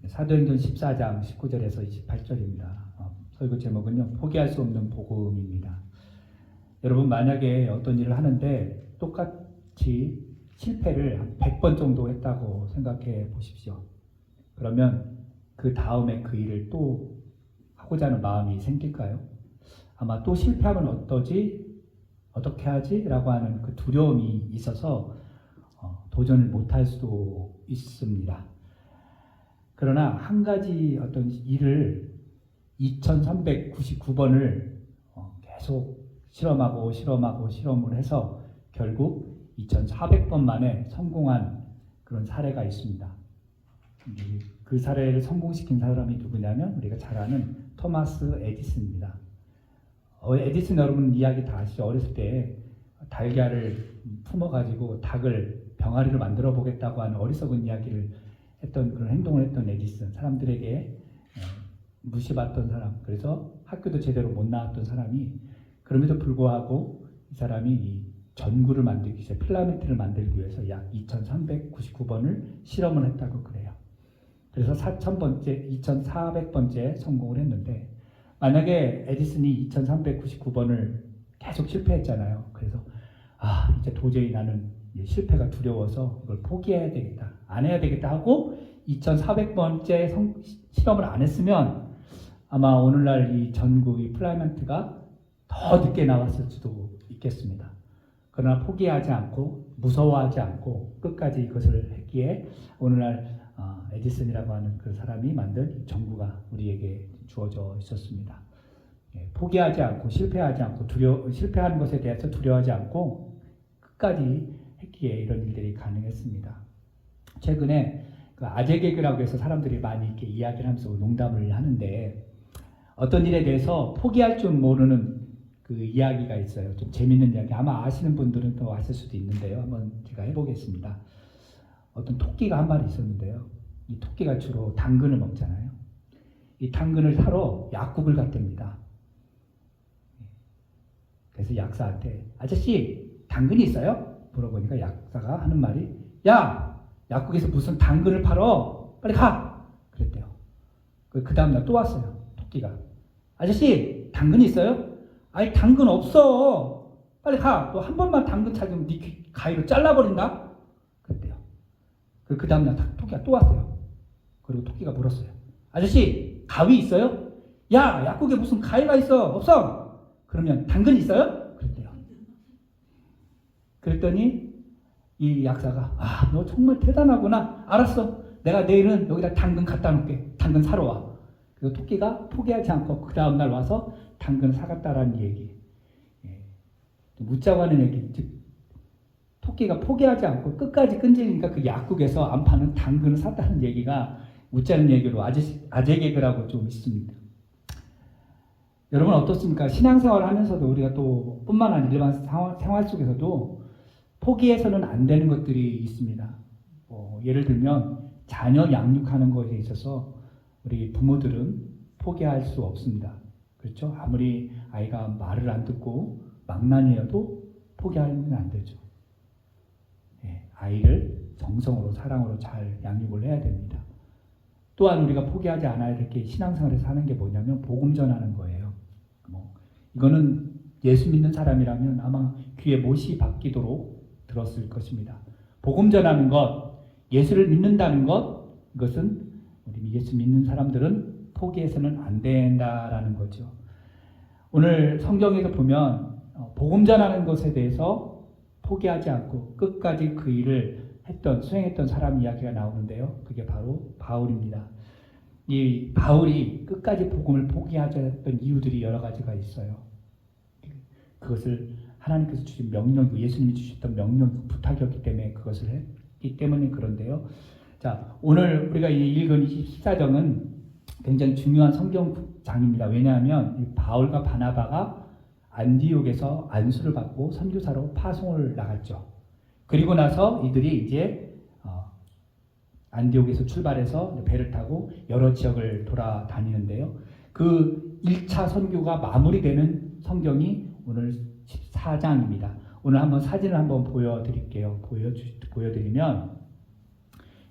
사도행전 14장 19절에서 28절입니다. 설교 제목은요, 포기할 수 없는 복음입니다. 여러분, 만약에 어떤 일을 하는데 똑같이 실패를 한 100번 정도 했다고 생각해 보십시오. 그러면 그 다음에 그 일을 또 하고자 하는 마음이 생길까요? 아마 또 실패하면 어떠지? 어떻게 하지? 라고 하는 그 두려움이 있어서 도전을 못할 수도 있습니다. 그러나 한 가지 어떤 일을 2399번을 계속 실험을 해서 결국 2400번 만에 성공한 그런 사례가 있습니다. 그 사례를 성공시킨 사람이 누구냐면 우리가 잘 아는 토마스 에디슨입니다. 에디슨 여러분 이야기 다 아시죠? 어렸을 때 달걀을 품어가지고 병아리를 만들어 보겠다고 하는 어리석은 이야기를 했던 그런 행동을 했던 에디슨, 사람들에게 무시받던 사람, 그래서 학교도 제대로 못 나왔던 사람이 그럼에도 불구하고 이 사람이 이 전구를 만들기 위해서 필라멘트를 만들기 위해서 약 2399번을 실험을 했다고 그래요. 그래서 4000번째, 2400번째 성공을 했는데 만약에 에디슨이 2399번을 계속 실패했잖아요. 그래서 이제 도저히 나는 실패가 두려워서 이걸 포기해야 되겠다, 안 해야 되겠다 하고 2400번째 실험을 안 했으면 아마 오늘날 이 전구, 이 필라멘트가 더 늦게 나왔을 수도 있겠습니다. 그러나 포기하지 않고 무서워하지 않고 끝까지 이것을 했기에 오늘날 에디슨이라고 하는 그 사람이 만든 전구가 우리에게 주어져 있었습니다. 포기하지 않고 실패하지 않고 실패하는 것에 대해서 두려워하지 않고 끝까지 했기에 이런 일들이 가능했습니다. 최근에 그 아재 개그라고 해서 사람들이 많이 이렇게 이야기를 하면서 농담을 하는데 어떤 일에 대해서 포기할 줄 모르는 그 이야기가 있어요. 좀 재밌는 이야기. 아마 아시는 분들은 또 아실 수도 있는데요. 한번 제가 해보겠습니다. 어떤 토끼가 한 마리 있었는데요. 이 토끼가 주로 당근을 먹잖아요. 이 당근을 사러 약국을 갔답니다. 그래서 약사한테 아저씨 당근이 있어요? 물어보니까 약사가 하는 말이 야! 약국에서 무슨 당근을 팔어? 빨리 가! 그랬대요. 그 다음날 또 왔어요. 토끼가 아저씨 당근이 있어요? 아니 당근 없어. 빨리 가. 너 한 번만 당근 찾으면 네 가위로 잘라버린다. 그랬대요. 그 다음날 토끼가 또 왔어요. 그리고 토끼가 물었어요. 아저씨 가위 있어요? 야 약국에 무슨 가위가 있어? 없어. 그러면 당근 있어요? 그랬대요. 그랬더니 이 약사가 너 정말 대단하구나. 알았어. 내가 내일은 여기다 당근 갖다 놓을게. 당근 사러 와. 그래서 토끼가 포기하지 않고 그 다음날 와서 당근을 사갔다라는 얘기. 묻자고 하는 얘기. 즉 토끼가 포기하지 않고 끝까지 끈질기니까 그 약국에서 안 파는 당근을 샀다는 얘기가 묻자는 얘기로 아재 개그라고 좀 있습니다. 여러분 어떻습니까? 신앙생활을 하면서도 우리가 또 뿐만 아니라 일반 생활 속에서도 포기해서는 안 되는 것들이 있습니다. 예를 들면 자녀 양육하는 것에 있어서 우리 부모들은 포기할 수 없습니다. 그렇죠? 아무리 아이가 말을 안 듣고 망나니여도 포기하면 안 되죠. 아이를 정성으로 사랑으로 잘 양육을 해야 됩니다. 또한 우리가 포기하지 않아야 될 게 신앙생활에서 하는 게 뭐냐면 복음 전하는 거예요. 이거는 예수 믿는 사람이라면 아마 귀에 못이 박히도록 들었을 것입니다. 복음 전하는 것, 예수를 믿는다는 것, 이것은 우리 예수 믿는 사람들은 포기해서는 안 된다라는 거죠. 오늘 성경에서 보면 복음 전하는 것에 대해서 포기하지 않고 끝까지 그 일을 수행했던 사람 이야기가 나오는데요. 그게 바로 바울입니다. 이 바울이 끝까지 복음을 포기하지 않았던 이유들이 여러 가지가 있어요. 그것을 하나님께서 주신 명령, 예수님이 주셨던 명령, 부탁이었기 때문에 그것을 했기 때문에 그런데요. 자, 오늘 우리가 읽은 14장은 굉장히 중요한 성경장입니다. 왜냐하면 이 바울과 바나바가 안디옥에서 안수를 받고 선교사로 파송을 나갔죠. 그리고 나서 이들이 이제 안디옥에서 출발해서 배를 타고 여러 지역을 돌아다니는데요. 그 1차 선교가 마무리되는 성경이 오늘 14장입니다. 오늘 한번 사진을 한번 보여드릴게요. 보여드리면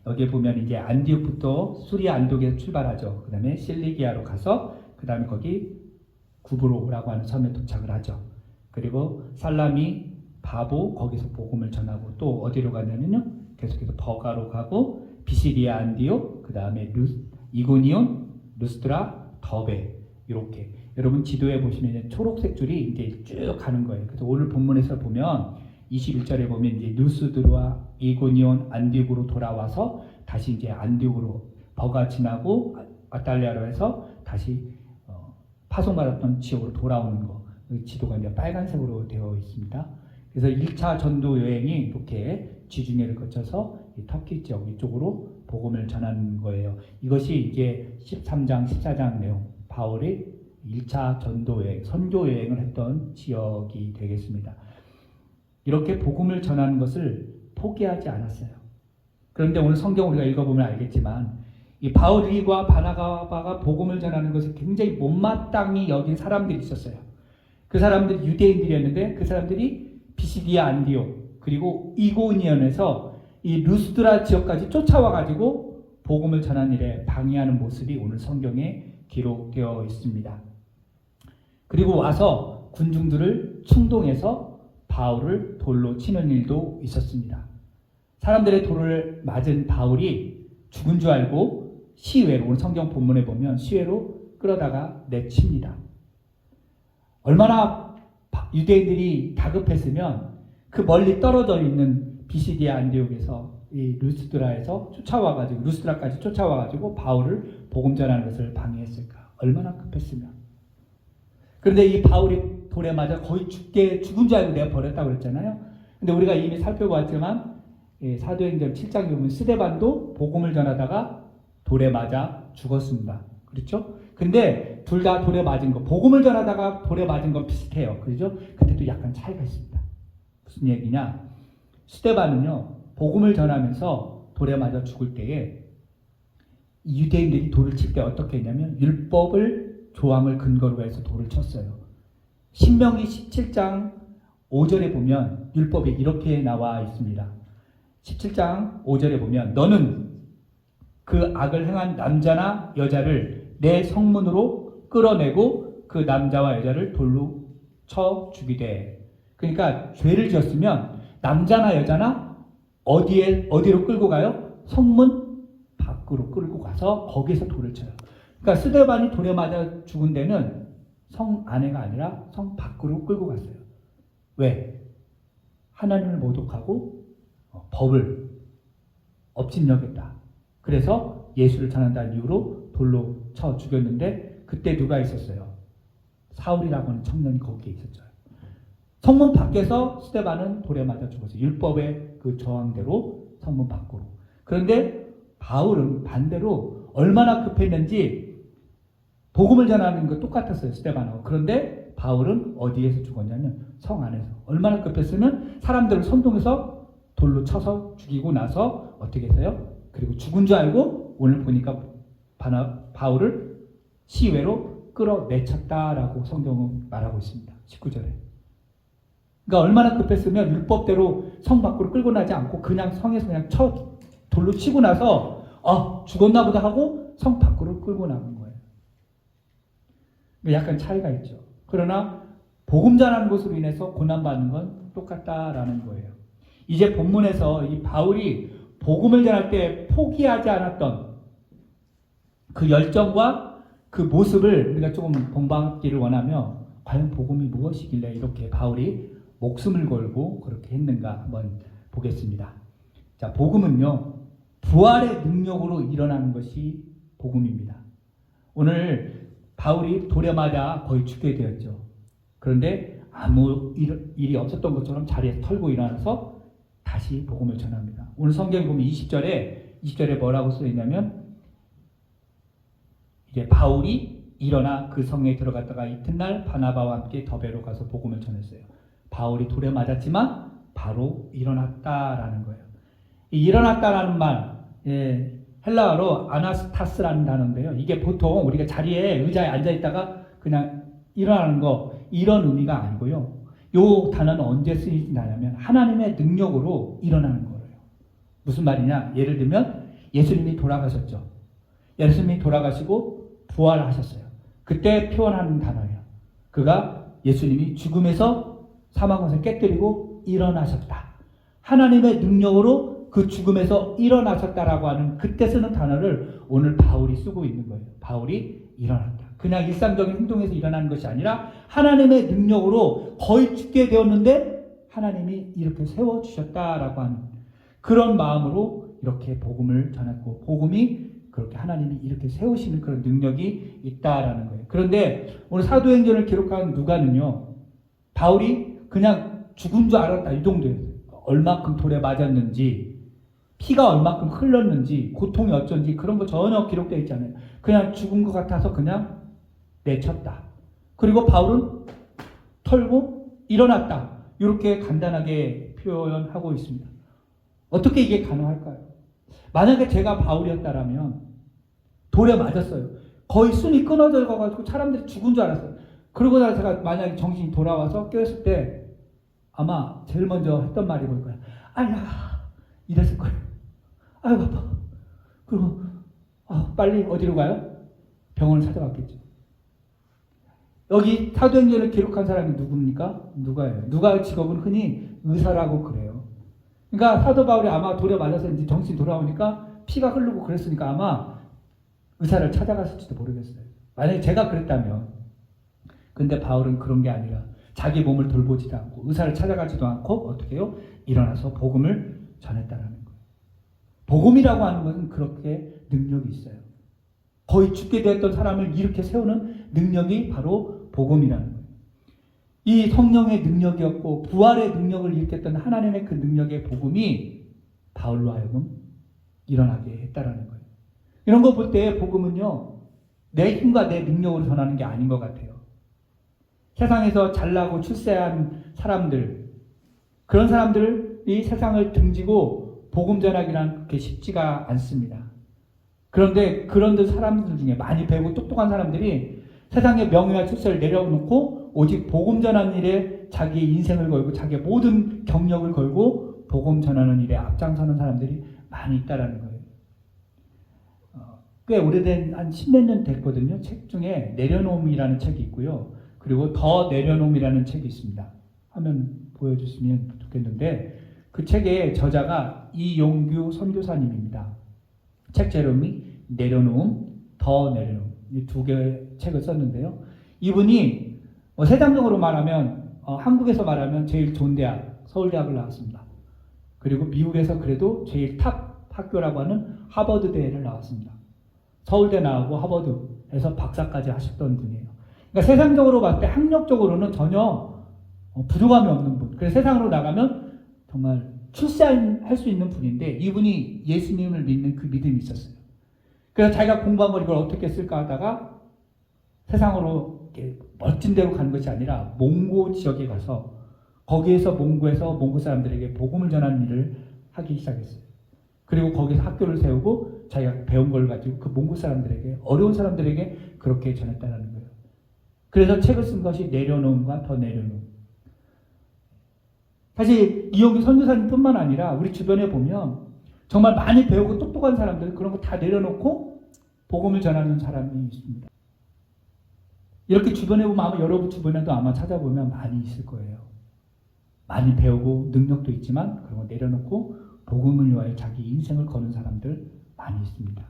여기에 보면 이제 안디옥부터 수리아 안독에서 출발하죠. 그 다음에 실리기아로 가서 그 다음에 거기 구브로라고 하는 섬에 도착을 하죠. 그리고 살라미, 바보 거기서 복음을 전하고 또 어디로 가냐면요. 계속해서 버가로 가고 비시리아 안디옥, 그 다음에 이고니온, 루스트라, 더베 이렇게 여러분 지도에 보시면 초록색 줄이 이제 쭉 가는 거예요. 그래서 오늘 본문에서 보면 21절에 보면 이제 루스드라, 이고니온, 안디옥으로 돌아와서 다시 이제 안디옥으로 버가 지나고 아탈리아로 해서 다시 파송받았던 지역으로 돌아오는 거. 지도가 이제 빨간색으로 되어 있습니다. 그래서 1차 전도 여행이 이렇게 지중해를 거쳐서 터키 지역 이쪽으로 복음을 전하는 거예요. 이것이 이제 13장, 14장 내용, 바울이 1차 전도 여행, 선교 여행을 했던 지역이 되겠습니다. 이렇게 복음을 전하는 것을 포기하지 않았어요. 그런데 오늘 성경 우리가 읽어보면 알겠지만 이 바울과 바나바가 복음을 전하는 것을 굉장히 못마땅히 여긴 사람들이 있었어요. 그 사람들이 유대인들이었는데 그 사람들이 비시디아 안디옥 그리고 이고니온에서 이 루스드라 지역까지 쫓아와가지고 복음을 전하는 일에 방해하는 모습이 오늘 성경에 기록되어 있습니다. 그리고 와서 군중들을 충동해서 바울을 돌로 치는 일도 있었습니다. 사람들의 돌을 맞은 바울이 죽은 줄 알고 시외로, 오늘 성경 본문에 보면 시외로 끌어다가 내칩니다. 얼마나 유대인들이 다급했으면 그 멀리 떨어져 있는 비시디아 안디옥에서 이 루스드라에서 쫓아와가지고 루스드라까지 쫓아와가지고 바울을 복음 전하는 것을 방해했을까? 얼마나 급했으면. 그런데 이 바울이 돌에 맞아 거의 죽은 줄 알고 내가 버렸다고 그랬잖아요. 근데 우리가 이미 살펴보았지만 사도행전 7장에 보면 스데반도 복음을 전하다가 돌에 맞아 죽었습니다. 그렇죠? 근데 둘 다 돌에 맞은 거, 복음을 전하다가 돌에 맞은 건 비슷해요. 그렇죠? 근데도 약간 차이가 있습니다. 무슨 얘기냐? 스데반은요, 복음을 전하면서 돌에 맞아 죽을 때에 유대인들이 돌을 칠 때 어떻게 했냐면 율법을 조항을 근거로 해서 돌을 쳤어요. 신명기 17장 5절에 보면 율법에 이렇게 나와 있습니다. 17장 5절에 보면 너는 그 악을 행한 남자나 여자를 내 성문으로 끌어내고 그 남자와 여자를 돌로 쳐 죽이되. 그러니까 죄를 지었으면 남자나 여자나 어디로 끌고 가요? 성문 밖으로 끌고 가서 거기서 돌을 쳐요. 그러니까 스데반이 돌에 맞아 죽은 데는 성 안에가 아니라 성 밖으로 끌고 갔어요. 왜? 하나님을 모독하고 법을 업신여겼다. 그래서 예수를 전한다는 이유로 돌로 쳐 죽였는데 그때 누가 있었어요? 사울이라고 하는 청년이 거기에 있었죠. 성문 밖에서 스데반은 돌에 맞아 죽었어요. 율법의 그 저항대로 성문 밖으로. 그런데 바울은 반대로 얼마나 급했는지 복음을 전하는 거 똑같았어요. 스데반하고. 그런데 바울은 어디에서 죽었냐면 성 안에서. 얼마나 급했으면 사람들을 선동해서 돌로 쳐서 죽이고 나서 어떻게 했어요? 그리고 죽은 줄 알고 오늘 보니까 바울을 시외로 끌어내쳤다라고 성경은 말하고 있습니다. 19절에. 그러니까 얼마나 급했으면 율법대로 성 밖으로 끌고 나지 않고 그냥 성에서 그냥 돌로 치고 나서 죽었나 보다 하고 성 밖으로 끌고 나간 거예요. 약간 차이가 있죠. 그러나 복음 전하는 것으로 인해서 고난받는 건 똑같다라는 거예요. 이제 본문에서 이 바울이 복음을 전할 때 포기하지 않았던 그 열정과 그 모습을 우리가 조금 본받기를 원하며 과연 복음이 무엇이길래 이렇게 바울이 목숨을 걸고 그렇게 했는가 한번 보겠습니다. 자, 복음은요, 부활의 능력으로 일어나는 것이 복음입니다. 오늘 바울이 돌에 맞아 거의 죽게 되었죠. 그런데 아무 일이 없었던 것처럼 자리에서 털고 일어나서 다시 복음을 전합니다. 오늘 성경에 보면 20절에 뭐라고 써 있냐면 이제 바울이 일어나 그 성에 들어갔다가 이튿날 바나바와 함께 더베로 가서 복음을 전했어요. 바울이 돌에 맞았지만 바로 일어났다라는 거예요. 이 일어났다라는 말, 헬라어로 아나스타스라는 단어인데요. 이게 보통 우리가 자리에 의자에 앉아 있다가 그냥 일어나는 거 이런 의미가 아니고요. 이 단어는 언제 쓰이냐면 하나님의 능력으로 일어나는 거예요. 무슨 말이냐? 예를 들면 예수님이 돌아가셨죠. 예수님이 돌아가시고 부활하셨어요. 그때 표현하는 단어예요. 그가 예수님이 죽음에서 사망것을 깨뜨리고 일어나셨다. 하나님의 능력으로 그 죽음에서 일어나셨다라고 하는 그때 쓰는 단어를 오늘 바울이 쓰고 있는 거예요. 바울이 일어났다. 그냥 일상적인 행동에서 일어나는 것이 아니라 하나님의 능력으로 거의 죽게 되었는데 하나님이 이렇게 세워주셨다라고 하는 그런 마음으로 이렇게 복음을 전했고, 복음이 그렇게 하나님이 이렇게 세우시는 그런 능력이 있다라는 거예요. 그런데 오늘 사도행전을 기록한 누가는요, 바울이 그냥 죽은 줄 알았다 이 정도예요. 얼마큼 돌에 맞았는지, 피가 얼마큼 흘렀는지, 고통이 어쩐지 그런 거 전혀 기록되어 있지 않아요. 그냥 죽은 것 같아서 그냥 내쳤다. 그리고 바울은 털고 일어났다. 이렇게 간단하게 표현하고 있습니다. 어떻게 이게 가능할까요? 만약에 제가 바울이었다라면 돌에 맞았어요. 거의 숨이 끊어져 가지고 사람들이 죽은 줄 알았어요. 그러고 나서 제가 만약에 정신이 돌아와서 깨었을 때 아마 제일 먼저 했던 말이 뭘 거야. 아야, 이랬을 거예요. 아유, 아파. 그리고 빨리 어디로 가요? 병원을 찾아갔겠죠. 여기 사도행전을 기록한 사람이 누굽니까? 누가예요. 누가의 직업은 흔히 의사라고 그래요. 그러니까 사도 바울이 아마 돌에 맞아서 이제 정신이 돌아오니까 피가 흐르고 그랬으니까 아마 의사를 찾아갔을지도 모르겠어요. 만약에 제가 그랬다면. 근데 바울은 그런 게 아니라 자기 몸을 돌보지도 않고 의사를 찾아가지도 않고 어떻게 해요? 일어나서 복음을 전했다라는 거예요. 복음이라고 하는 것은 그렇게 능력이 있어요. 거의 죽게 되었던 사람을 이렇게 세우는 능력이 바로 복음이라는 거예요. 이 성령의 능력이었고 부활의 능력을 일으켰던 하나님의 그 능력의 복음이 바울로 하여금 일어나게 했다라는 거예요. 이런 거 볼 때 복음은요, 내 힘과 내 능력으로 전하는 게 아닌 것 같아요. 세상에서 잘나고 출세한 사람들, 그런 사람들이 세상을 등지고 복음 전하기란 그렇게 쉽지가 않습니다. 그런데 그런 사람들 중에 많이 배우고 똑똑한 사람들이 세상의 명예와 출세를 내려놓고 오직 복음 전하는 일에 자기의 인생을 걸고 자기의 모든 경력을 걸고 복음 전하는 일에 앞장서는 사람들이 많이 있다라는 거예요. 꽤 오래된 한 10몇 년 됐거든요. 책 중에 내려놓음이라는 책이 있고요. 그리고 더 내려놓음이라는 책이 있습니다. 화면 보여주시면 좋겠는데 그 책의 저자가 이용규 선교사님입니다. 책 제목이 내려놓음, 더 내려놓음, 이 두 개의 책을 썼는데요. 이분이 세상적으로 말하면 한국에서 말하면 제일 좋은 대학, 서울대학을 나왔습니다. 그리고 미국에서 그래도 제일 탑 학교라고 하는 하버드대를 나왔습니다. 서울대 나오고 하버드에서 박사까지 하셨던 분이에요. 그러니까 세상적으로 봤을 때 학력적으로는 전혀 부족함이 없는 분. 그래서 세상으로 나가면 정말 출세할 수 있는 분인데 이분이 예수님을 믿는 그 믿음이 있었어요. 그래서 자기가 공부한 걸 이걸 어떻게 쓸까 하다가 세상으로 멋진 데로 가는 것이 아니라 몽고 지역에 가서 거기에서 몽고 사람들에게 복음을 전하는 일을 하기 시작했어요. 그리고 거기서 학교를 세우고 자기가 배운 걸 가지고 그 몽고 사람들에게, 어려운 사람들에게 그렇게 전했다는 거예요. 그래서 책을 쓴 것이 내려놓음과 더 내려놓음. 사실 이용규 선교사님뿐만 아니라 우리 주변에 보면 정말 많이 배우고 똑똑한 사람들 그런 거 다 내려놓고 복음을 전하는 사람이 있습니다. 이렇게 주변에 보면 아마 여러분 주변에도 아마 찾아보면 많이 있을 거예요. 많이 배우고 능력도 있지만 그런 거 내려놓고 복음을 위하여 자기 인생을 거는 사람들 많이 있습니다.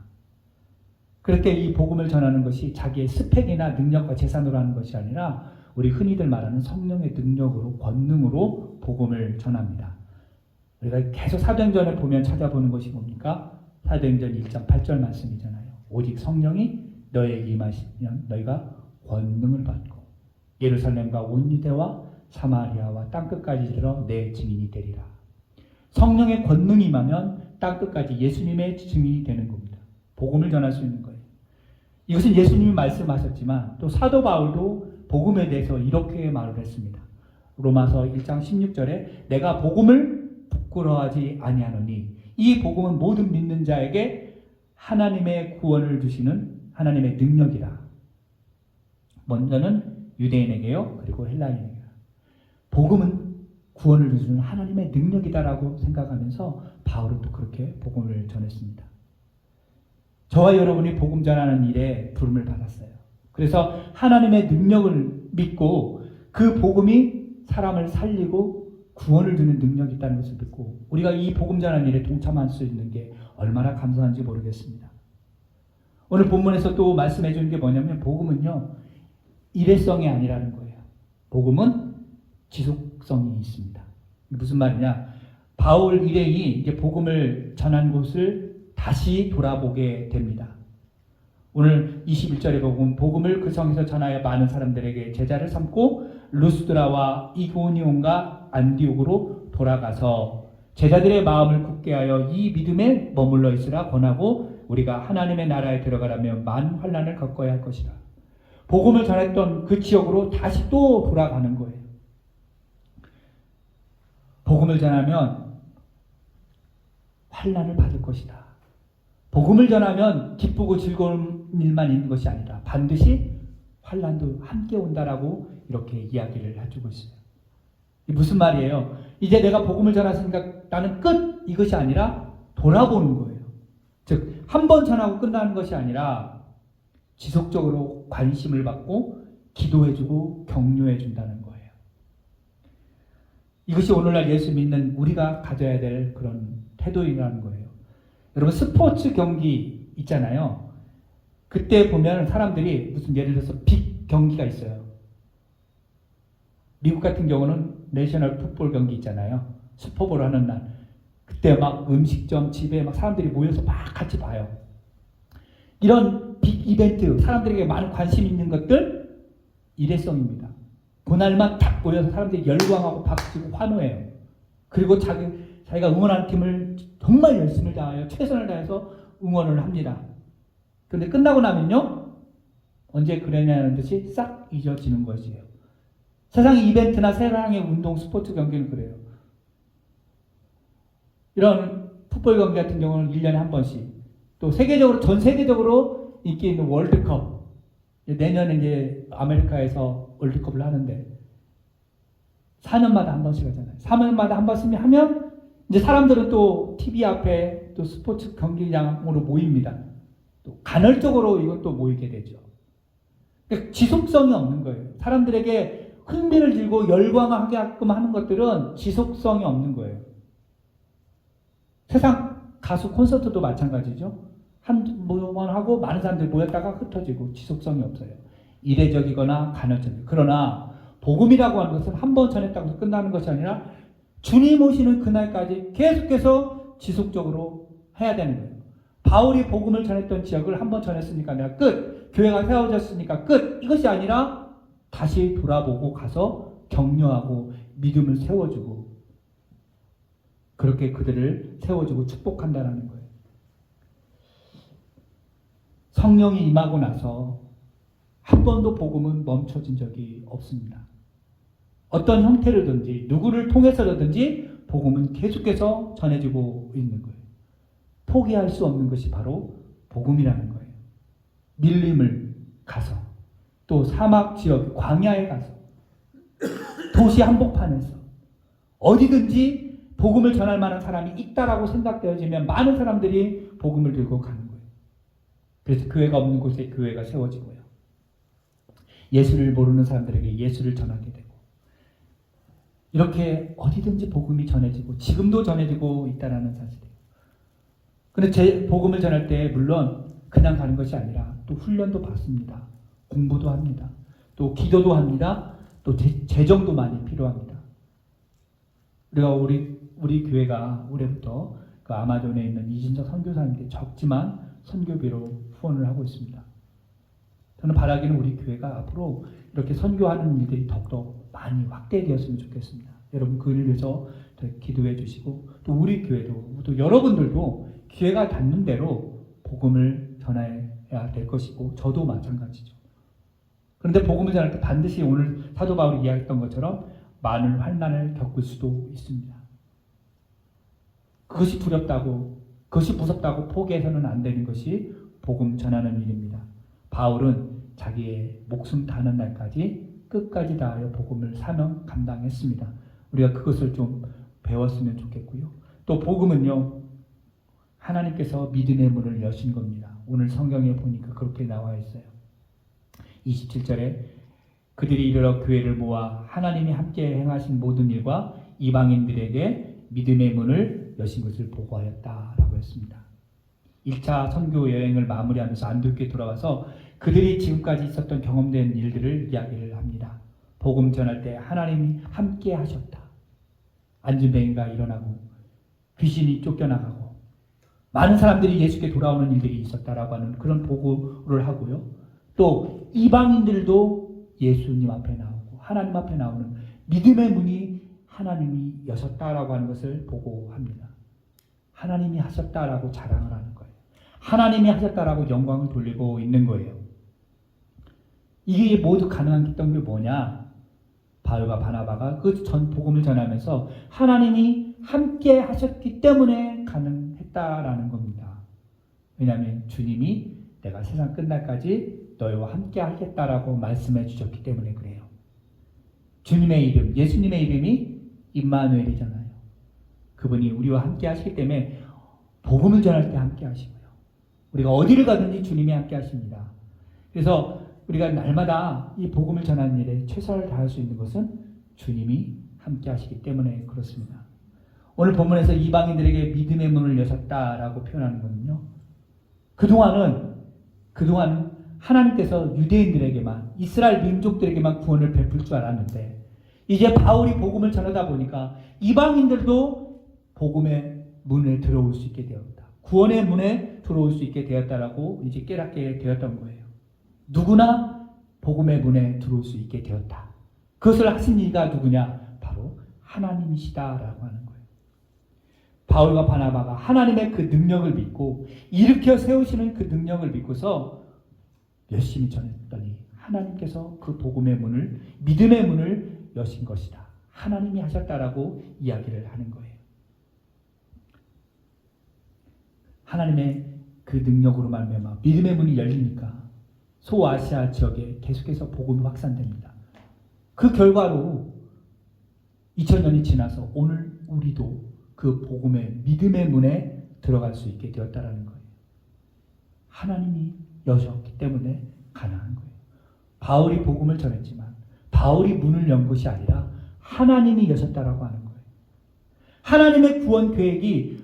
그렇게 이 복음을 전하는 것이 자기의 스펙이나 능력과 재산으로 하는 것이 아니라 우리 흔히들 말하는 성령의 능력으로, 권능으로 복음을 전합니다. 우리가 계속 사도행전을 보면 찾아보는 것이 뭡니까? 사도행전 1장 8절 말씀이잖아요. 오직 성령이 너에게 임하시면 너희가 권능을 받고 예루살렘과 온 유대와 사마리아와 땅끝까지 이르러 내 증인이 되리라. 성령의 권능이 임하면 땅끝까지 예수님의 증인이 되는 겁니다. 복음을 전할 수 있는 거예요. 이것은 예수님이 말씀하셨지만 또 사도 바울도 복음에 대해서 이렇게 말을 했습니다. 로마서 1장 16절에 내가 복음을 부끄러워하지 아니하노니 이 복음은 모든 믿는 자에게 하나님의 구원을 주시는 하나님의 능력이라. 먼저는 유대인에게요, 그리고 헬라인에게요. 복음은 구원을 주시는 하나님의 능력이다라고 생각하면서 바울은 또 그렇게 복음을 전했습니다. 저와 여러분이 복음 전하는 일에 부름을 받았어요. 그래서 하나님의 능력을 믿고 그 복음이 사람을 살리고 구원을 주는 능력이 있다는 것을 믿고 우리가 이 복음 전하는 일에 동참할 수 있는 게 얼마나 감사한지 모르겠습니다. 오늘 본문에서 또 말씀해 주는 게 뭐냐면 복음은요, 일회성이 아니라는 거예요. 복음은 지속성이 있습니다. 무슨 말이냐? 바울 일행이 이제 복음을 전한 곳을 다시 돌아보게 됩니다. 오늘 21절에 보면 복음을 그 성에서 전하여 많은 사람들에게 제자를 삼고 루스드라와 이고니온과 안디옥으로 돌아가서 제자들의 마음을 굳게 하여 이 믿음에 머물러 있으라 권하고 우리가 하나님의 나라에 들어가려면 많은 환난을 겪어야 할 것이라. 복음을 전했던 그 지역으로 다시 또 돌아가는 거예요. 복음을 전하면 환난을 받을 것이다. 복음을 전하면 기쁘고 즐거운 일만 있는 것이 아니라 반드시 환난도 함께 온다라고 이렇게 이야기를 해주고 있어요. 무슨 말이에요? 이제 내가 복음을 전했으니까 나는 끝! 이것이 아니라 돌아보는 거예요. 즉, 한 번 전하고 끝나는 것이 아니라 지속적으로 관심을 받고 기도해주고 격려해준다는 거예요. 이것이 오늘날 예수 믿는 우리가 가져야 될 그런 태도이라는 거예요. 여러분, 스포츠 경기 있잖아요. 그때 보면 사람들이 무슨 예를 들어서 빅 경기가 있어요. 미국 같은 경우는 내셔널 풋볼 경기 있잖아요. 슈퍼볼 하는 날. 그때 막 음식점, 집에 막 사람들이 모여서 막 같이 봐요. 이런 빅 이벤트, 사람들에게 많은 관심 있는 것들, 일회성입니다. 그날만 딱 모여서 사람들이 열광하고 박수치고 환호해요. 그리고 자기가 응원하는 팀을 정말 열심히 다하여 최선을 다해서 응원을 합니다. 그런데 끝나고 나면요, 언제 그러냐는 듯이 싹 잊어지는 것이에요. 세상의 이벤트나 세상의 운동, 스포츠 경기는 그래요. 이런 풋볼 경기 같은 경우는 1년에 한 번씩, 또 세계적으로, 전 세계적으로 인기 있는 월드컵, 내년에 이제 아메리카에서 월드컵을 하는데 4년마다 한 번씩 하잖아요. 4년마다 한 번씩 하면 이제 사람들은 또 TV 앞에 또 스포츠 경기장으로 모입니다. 또 간헐적으로 이것도 모이게 되죠. 그러니까 지속성이 없는 거예요. 사람들에게 흥미를 들고 열광하게끔 하는 것들은 지속성이 없는 거예요. 세상 가수 콘서트도 마찬가지죠. 한번 하고 많은 사람들이 모였다가 흩어지고 지속성이 없어요. 이례적이거나 간헐적. 그러나 복음이라고 하는 것은 한 번 전했다고 해서 끝나는 것이 아니라 주님 오시는 그날까지 계속해서 지속적으로 해야 되는 거예요. 바울이 복음을 전했던 지역을 한 번 전했으니까 내가 끝. 교회가 세워졌으니까 끝. 이것이 아니라 다시 돌아보고 가서 격려하고 믿음을 세워주고 그렇게 그들을 세워주고 축복한다는 거예요. 성령이 임하고 나서 한 번도 복음은 멈춰진 적이 없습니다. 어떤 형태로든지 누구를 통해서든지 복음은 계속해서 전해지고 있는 거예요. 포기할 수 없는 것이 바로 복음이라는 거예요. 밀림을 가서 또 사막 지역 광야에 가서 도시 한복판에서 어디든지 복음을 전할 만한 사람이 있다라고 생각되어지면 많은 사람들이 복음을 들고 가는 거예요. 그래서 교회가 없는 곳에 교회가 세워지고요. 예수를 모르는 사람들에게 예수를 전하게 되고 이렇게 어디든지 복음이 전해지고 지금도 전해지고 있다는 사실이에요. 그런데 복음을 전할 때 물론 그냥 가는 것이 아니라 또 훈련도 받습니다. 공부도 합니다. 또 기도도 합니다. 또 재정도 많이 필요합니다. 우리가 우리 교회가 올해부터 그 아마존에 있는 이진석 선교사님께 적지만 선교비로 후원을 하고 있습니다. 저는 바라기는 우리 교회가 앞으로 이렇게 선교하는 일들이 더욱더 많이 확대되었으면 좋겠습니다. 여러분 그를 위해서 기도해 주시고 또 우리 교회도 또 여러분들도 기회가 닿는 대로 복음을 전해야 될 것이고 저도 마찬가지죠. 그런데 복음을 전할 때 반드시 오늘 사도 바울이 이야기했던 것처럼 많은 환난을 겪을 수도 있습니다. 그것이 두렵다고, 그것이 무섭다고 포기해서는 안 되는 것이 복음 전하는 일입니다. 바울은 자기의 목숨 다하는 날까지 끝까지 다하여 복음을 사명 감당했습니다. 우리가 그것을 좀 배웠으면 좋겠고요. 또 복음은요, 하나님께서 믿음의 문을 여신 겁니다. 오늘 성경에 보니까 그렇게 나와 있어요. 27절에 그들이 이르러 교회를 모아 하나님이 함께 행하신 모든 일과 이방인들에게 믿음의 문을 여신 것을 보고하였다라고 했습니다. 1차 선교 여행을 마무리하면서 안디옥에 돌아와서 그들이 지금까지 있었던 경험된 일들을 이야기를 합니다. 복음 전할 때 하나님이 함께 하셨다. 안진뱅이가 일어나고 귀신이 쫓겨나가고 많은 사람들이 예수께 돌아오는 일들이 있었다라고 하는 그런 보고를 하고요. 또 이방인들도 예수님 앞에 나오고 하나님 앞에 나오는 믿음의 문이 하나님이 여셨다라고 하는 것을 보고합니다. 하나님이 하셨다라고 자랑을 하는 거예요. 하나님이 하셨다라고 영광을 돌리고 있는 거예요. 이게 모두 가능했던 게 뭐냐? 바울과 바나바가 그 전 복음을 전하면서 하나님이 함께 하셨기 때문에 가능했다라는 겁니다. 왜냐하면 주님이 내가 세상 끝날까지 너희와 함께 하겠다라고 말씀해 주셨기 때문에 그래요. 주님의 이름, 예수님의 이름이 임마누엘이잖아요. 그분이 우리와 함께 하시기 때문에 복음을 전할 때 함께 하시고요. 우리가 어디를 가든지 주님이 함께 하십니다. 그래서 우리가 날마다 이 복음을 전하는 일에 최선을 다할 수 있는 것은 주님이 함께 하시기 때문에 그렇습니다. 오늘 본문에서 이방인들에게 믿음의 문을 여셨다라고 표현하는 거는요. 그동안은 하나님께서 유대인들에게만, 이스라엘 민족들에게만 구원을 베풀 줄 알았는데 이제 바울이 복음을 전하다 보니까 이방인들도 복음의 문에 들어올 수 있게 되었다. 구원의 문에 들어올 수 있게 되었다라고 이제 깨닫게 되었던 거예요. 누구나 복음의 문에 들어올 수 있게 되었다. 그것을 하신 이가 누구냐? 바로 하나님이시다라고 하는 거예요. 바울과 바나바가 하나님의 그 능력을 믿고 일으켜 세우시는 그 능력을 믿고서 열심히 전했더니 하나님께서 그 복음의 문을, 믿음의 문을 여신 것이다. 하나님이 하셨다라고 이야기를 하는 거예요. 하나님의 그 능력으로 말미암아 믿음의 문이 열리니까 소아시아 지역에 계속해서 복음이 확산됩니다. 그 결과로 2000년이 지나서 오늘 우리도 그 복음의 믿음의 문에 들어갈 수 있게 되었다라는 거예요. 하나님이 여셨기 때문에 가능한 거예요. 바울이 복음을 전했지만 바울이 문을 연 것이 아니라 하나님이 여셨다라고 하는 거예요. 하나님의 구원 계획이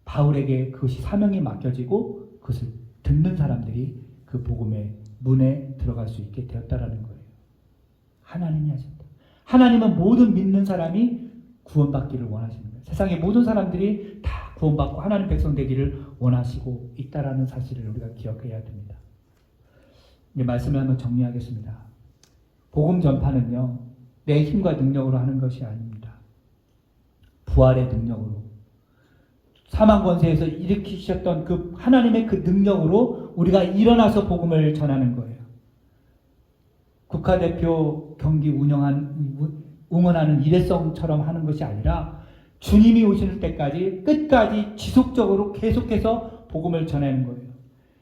바울에게 그것이 사명이 맡겨지고 그것을 듣는 사람들이 그 복음의 문에 들어갈 수 있게 되었다라는 거예요. 하나님이 하셨다. 하나님은 모든 믿는 사람이 구원받기를 원하시는 거예요. 세상의 모든 사람들이 다 구원받고 하나님 백성 되기를 원하시고 있다라는 사실을 우리가 기억해야 됩니다. 이제 말씀을 한번 정리하겠습니다. 복음 전파는요, 내 힘과 능력으로 하는 것이 아닙니다. 부활의 능력으로, 사망 권세에서 일으키셨던 그 하나님의 그 능력으로 우리가 일어나서 복음을 전하는 거예요. 국가대표 경기 응원하는 일회성처럼 하는 것이 아니라 주님이 오실 때까지 끝까지 지속적으로 계속해서 복음을 전하는 거예요.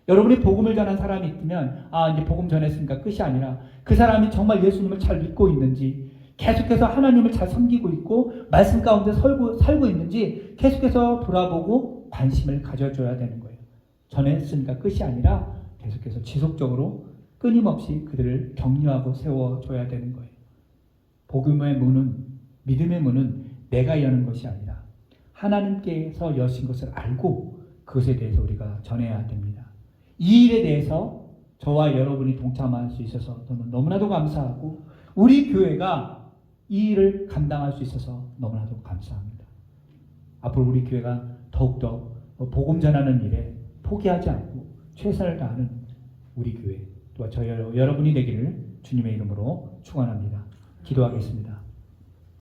여러분이 복음을 전한 사람이 있으면 이제 복음 전했으니까 끝이 아니라 그 사람이 정말 예수님을 잘 믿고 있는지, 계속해서 하나님을 잘 섬기고 있고 말씀 가운데 살고 있는지 계속해서 돌아보고 관심을 가져줘야 되는 거예요. 전했으니까 끝이 아니라 계속해서 지속적으로 끊임없이 그들을 격려하고 세워줘야 되는 거예요. 복음의 문은, 믿음의 문은 내가 여는 것이 아니라 하나님께서 여신 것을 알고 그것에 대해서 우리가 전해야 됩니다. 이 일에 대해서 저와 여러분이 동참할 수 있어서 저는 너무나도 감사하고 우리 교회가 이 일을 감당할 수 있어서 너무나도 감사합니다. 앞으로 우리 교회가 더욱더 복음 전하는 일에 포기하지 않고 최선을 다하는 우리 교회, 또 저 여러분이 되기를 주님의 이름으로 축원합니다. 기도하겠습니다.